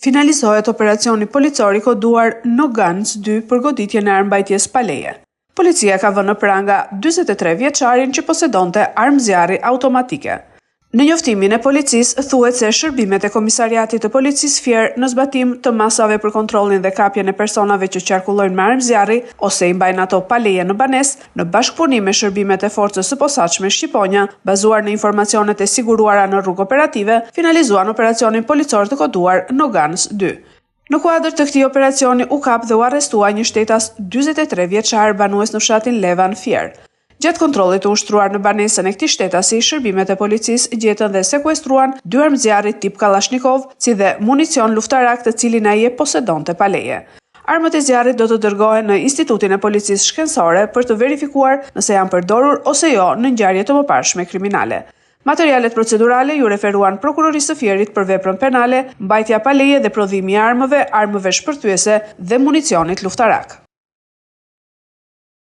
Finalizohet operacioni policor i koduar No Guns 2 për goditjen e armbajtjes pa leje. Policia ka vënë në pranga 43 vjeçarin që posedonte armë zjarri automatike. Në njoftimin e policisë thuhet se shërbimet e Komisariatit të Policisë Fier në zbatim të masave për kontrollin dhe kapjen e personave që qarkullojnë me armë zjarri ose i mbajnë ato pa leje në banesë, në bashkëpunim me shërbimet e forcës së posaçme Shqiponja, bazuar në informacionet e siguruara në rrugë operative, finalizuan operacionin policor të koduar No Guns 2. Në kuadër të këtij operacioni u kap dhe u arrestua një shtetas 43 vjeçar banues në fshatin Levan Fier. Gjatë kontrollit të ushtruar në banesën e këtij shtetasi, shërbimet e policisë gjetën dhe sekuestruan 2 armë zjarri tip Kalashnikov, si dhe municion luftarak të cilin ai e posedonte pa leje. Armët e zjarrit do të dërgohen në Institutin e Policisë Shkencore për të verifikuar nëse janë përdorur ose jo në ngjarje të mëparshme kriminale. Materialet procedurale ju referuan prokurorisë së Fierit për veprën penale, mbajtja pa leje dhe prodhimi i armëve shpërthyese dhe municionit luftarak.